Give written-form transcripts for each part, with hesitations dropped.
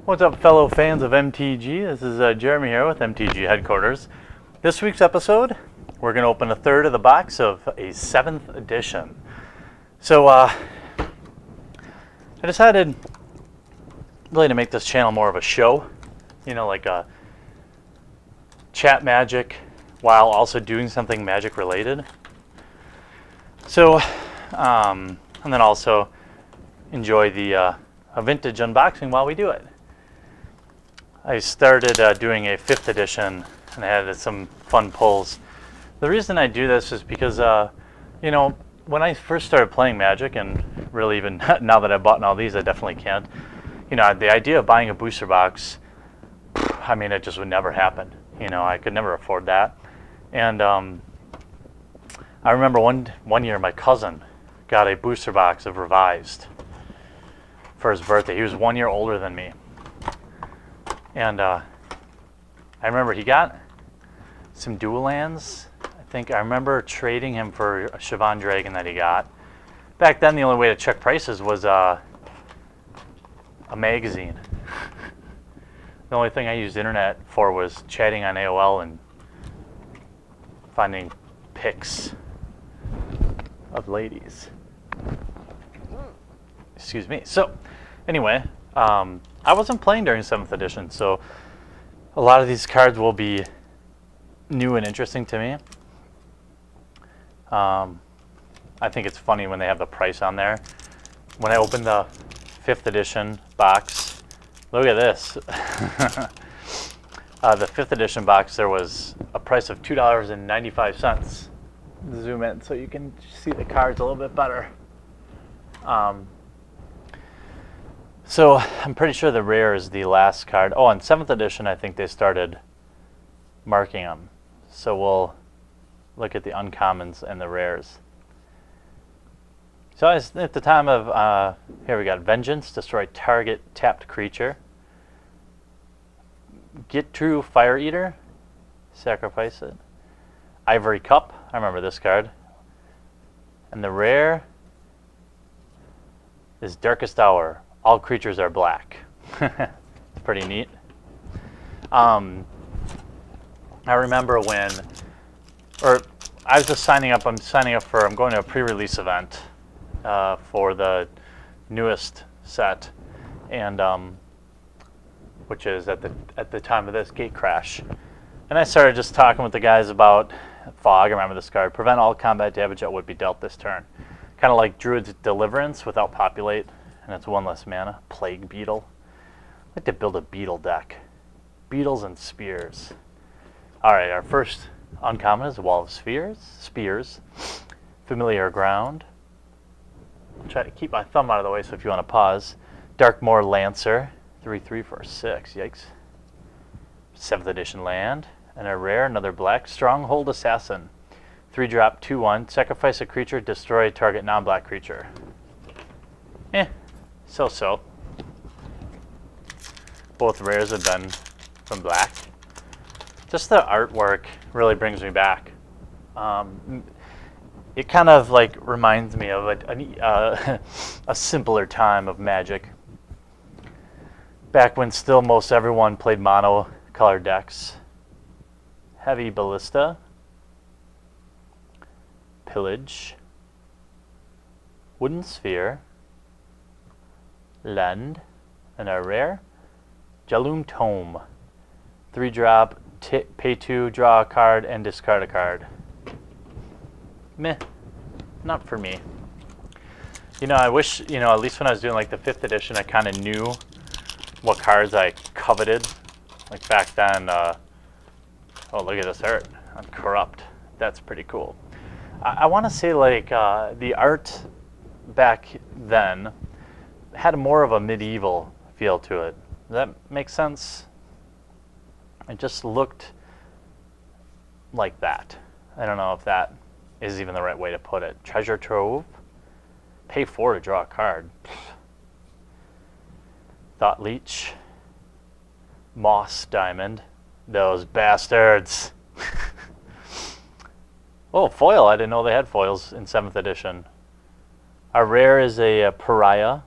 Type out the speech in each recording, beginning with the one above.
What's up, fellow fans of MTG? This is Jeremy here with MTG Headquarters. This week's episode, we're going to open a third of the box of a 7th edition. So, I decided really to make this channel more of a show, like a chat Magic while also doing something Magic related. So, and then also enjoy the a vintage unboxing while we do it. I started doing a 5th edition and I had some fun pulls. The reason I do this is because, when I first started playing Magic, and really even now that I've bought all these, I definitely can't. The idea of buying a booster box, it just would never happen. I could never afford that. And I remember one year my cousin got a booster box of Revised for his birthday. He was 1 year older than me. And I remember he got some dual lands. I remember trading him for a Siobhan Dragon that he got. Back then, the only way to check prices was a magazine. The only thing I used the internet for was chatting on AOL and finding pics of ladies. Excuse me. So, anyway, I wasn't playing during 7th edition, so a lot of these cards will be new and interesting to me. I think it's funny when they have the price on there. When I opened the 5th edition box, look at this. The 5th edition box, there was a price of $2.95. Zoom in so you can see the cards a little bit better. So I'm pretty sure the rare is the last card. Oh, in 7th edition, I think they started marking them. So we'll look at the uncommons and the rares. So at the time of, here we got Vengeance, destroy target tapped creature. Get True Fire Eater, sacrifice it. Ivory Cup, I remember this card. And the rare is Darkest Hour. All creatures are black. It's pretty neat. I remember when, or I was just signing up. I'm going to a pre-release event for the newest set, and which is at the time of this Gatecrash. And I started just talking with the guys about Fog. I remember this card. Prevent all combat damage that would be dealt this turn. Kind of like Druid's Deliverance without Populate. And it's 1 less mana. Plague Beetle. I'd like to build a Beetle deck. Beetles and Spears. Alright, our first uncommon is Wall of Spears. Familiar Ground. I'll try to keep my thumb out of the way, so if you want to pause. Darkmoor Lancer. 3/3 for 6. Yikes. 7th edition land. And a rare, another black. Stronghold Assassin. 3-drop, 2/1. Sacrifice a creature, destroy target non-black creature. So. Both rares have been from black. Just the artwork really brings me back. It kind of reminds me of a simpler time of Magic. Back when still most everyone played mono color decks. Heavy Ballista. Pillage. Wooden Sphere. Land, and a rare, Jaloom Tome. 3-drop, pay 2, draw a card, and discard a card. Meh, not for me. I wish, at least when I was doing the 5th edition, I kind of knew what cards I coveted. Back then, oh, look at this art on Corrupt. That's pretty cool. I want to say the art back then had more of a medieval feel to it. Does that make sense? It just looked like that. I don't know if that is even the right way to put it. Treasure Trove. Pay 4 to draw a card. Thought Leech. Moss Diamond. Those bastards. Oh, foil. I didn't know they had foils in 7th edition. Our rare is a Pariah.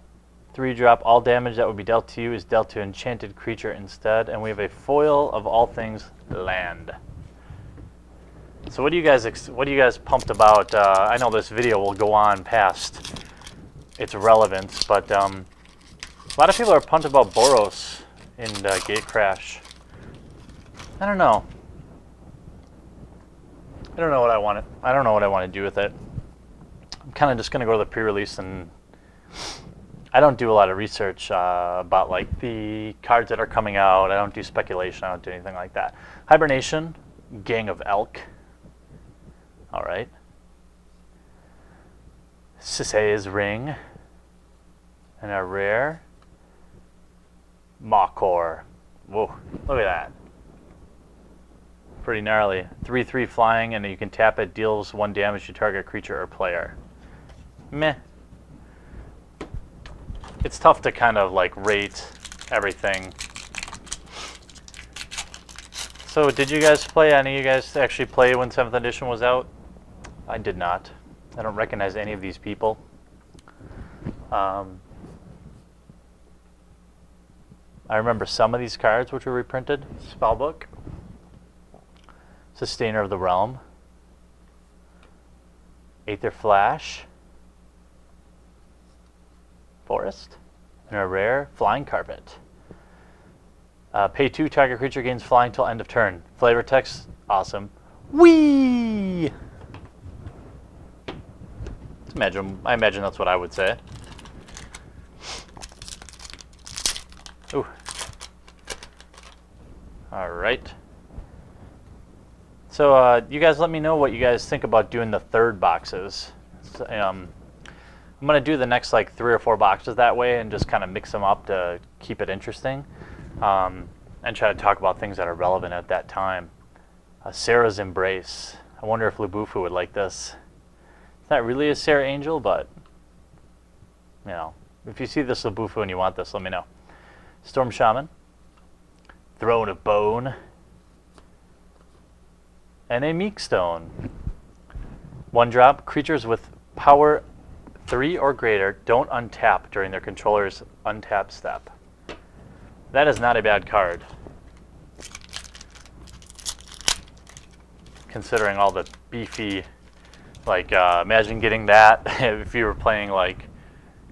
3-drop. All damage that would be dealt to you is dealt to enchanted creature instead. And we have a foil of all things land. So what are you guys pumped about? I know this video will go on past its relevance, but a lot of people are pumped about Boros in Gatecrash. I don't know. I don't know what I want. I don't know what I want to do with it. I'm kind of just gonna go to the pre-release, and I don't do a lot of research about like the cards that are coming out. I don't do speculation. I don't do anything like that. Hibernation, Gang of Elk. All right. Sisei's Ring, and a rare Mawkor. Whoa! Look at that. Pretty gnarly. 3/3 flying, and you can tap it. Deals 1 damage to target creature or player. Meh. It's tough to kind of like rate everything. So did you guys play? Any of you guys actually play when 7th edition was out? I did not. I don't recognize any of these people. I remember some of these cards which were reprinted. Spellbook. Sustainer of the Realm. Aether Flash. Forest. And a rare Flying Carpet. Pay 2, target creature gains flying till end of turn. Flavor text, awesome. Whee! I imagine that's what I would say. Ooh. All right. So you guys let me know what you guys think about doing the 3rd boxes. So, I'm going to do the next like 3 or 4 boxes that way and just kind of mix them up to keep it interesting. And try to talk about things that are relevant at that time. Sarah's Embrace. I wonder if Lubufu would like this. It's not really a Sarah Angel, but you know, if you see this Lubufu and you want this, let me know. Storm Shaman. Throne of Bone. And a Meekstone. 1-drop. Creatures with power 3 or greater don't untap during their controller's untap step. That is not a bad card, considering all the beefy, like, imagine getting that if you were playing, like,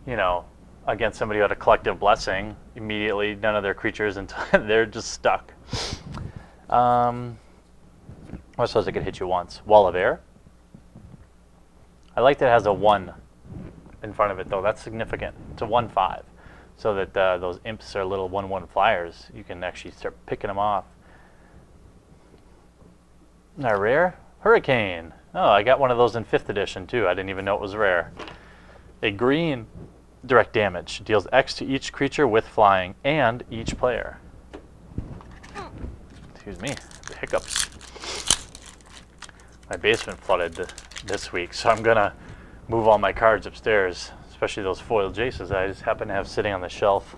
you know, against somebody who had a Collective Blessing, immediately none of their creatures, until they're just stuck. What suppose I could hit you once? Wall of Air. I like that it has a 1 in front of it, though. That's significant. It's a 1/5. So that those imps are little 1/1 flyers. You can actually start picking them off. Now rare? Hurricane. Oh, I got one of those in 5th edition too. I didn't even know it was rare. A green direct damage. Deals X to each creature with flying and each player. Excuse me, the hiccups. My basement flooded this week, so I'm gonna move all my cards upstairs. Especially those foil Jaces I just happen to have sitting on the shelf.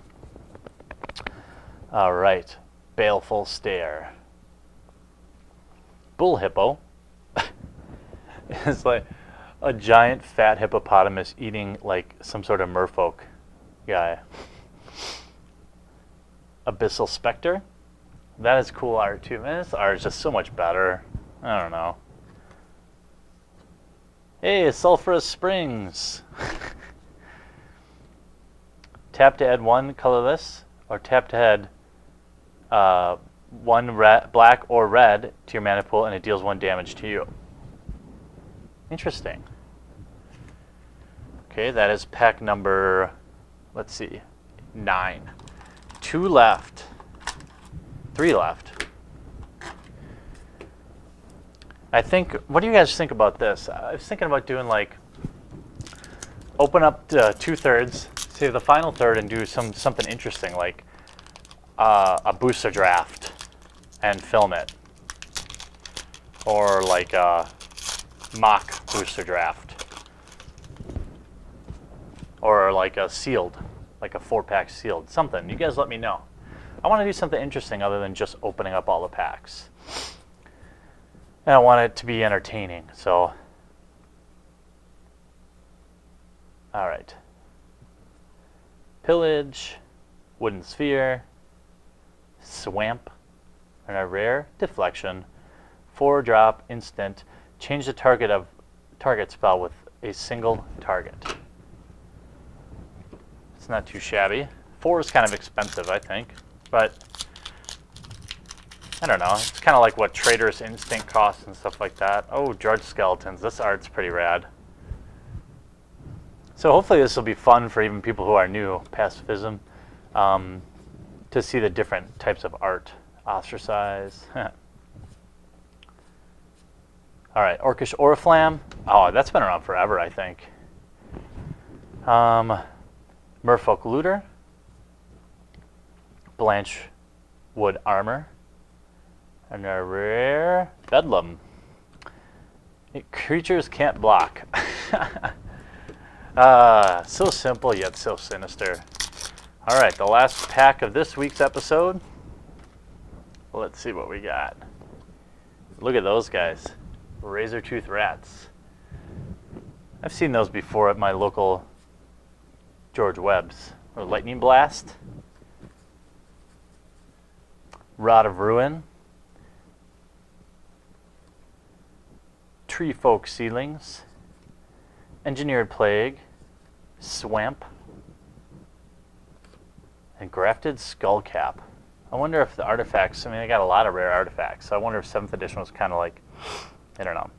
All right, Baleful Stare. Bull Hippo. It's like a giant fat hippopotamus eating like some sort of merfolk guy. Abyssal Spectre. That is cool art too. Man, this art is just so much better. I don't know. Hey, Sulphurous Springs. Tap to add 1 colorless, or tap to add 1 black or red to your mana pool, and it deals 1 damage to you. Interesting. Okay, that is pack number, let's see, 9. 2 left. 3 left. I think, what do you guys think about this? I was thinking about doing like, open up to 2/3, save the final third, and do something interesting like a booster draft and film it, or like a mock booster draft, or like a sealed, like a 4-pack sealed, something. You guys let me know. I want to do something interesting other than just opening up all the packs, and I want it to be entertaining. So, all right. Pillage, Wooden Sphere, Swamp, and a rare Deflection. 4-drop instant. Change the target spell with a single target. It's not too shabby. 4 is kind of expensive, I think, but I don't know. It's kind of like what Traitorous Instinct costs and stuff like that. Oh, Drudge Skeletons. This art's pretty rad. So hopefully this will be fun for even people who are new, pacifism, to see the different types of art. Ostracize. All right, Orcish Oriflamme. Oh, that's been around forever, I think. Merfolk Looter. Blanche Wood Armor. And a rare Bedlam. Creatures can't block. So simple yet so sinister. All right, the last pack of this week's episode. Let's see what we got. Look at those guys. Razortooth Rats. I've seen those before at my local George Webb's. Or Lightning Blast. Rod of Ruin. Tree Folk Seedlings. Engineered Plague. Swamp. And Grafted Skullcap. I wonder if the artifacts, I mean, I got a lot of rare artifacts, so I wonder if 7th edition was kind of like, I don't know.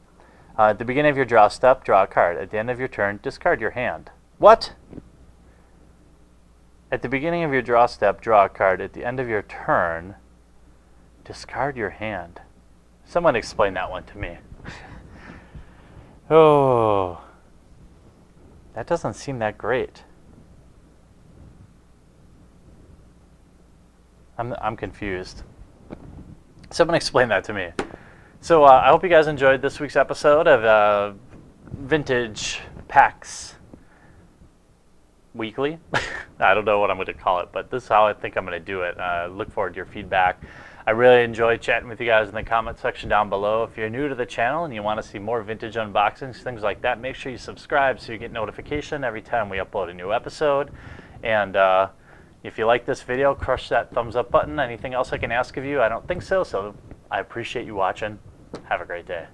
At the beginning of your draw step, draw a card. At the end of your turn, discard your hand. What? At the beginning of your draw step, draw a card. At the end of your turn, discard your hand. Someone explain that one to me. Oh, that doesn't seem that great. I'm confused. Someone explain that to me. So I hope you guys enjoyed this week's episode of Vintage Packs Weekly. I don't know what I'm going to call it, but this is how I think I'm going to do it. Look forward to your feedback. I really enjoy chatting with you guys in the comment section down below. If you're new to the channel and you want to see more vintage unboxings, things like that, make sure you subscribe so you get notification every time we upload a new episode. And if you like this video, crush that thumbs up button. Anything else I can ask of you? I don't think so, so I appreciate you watching. Have a great day.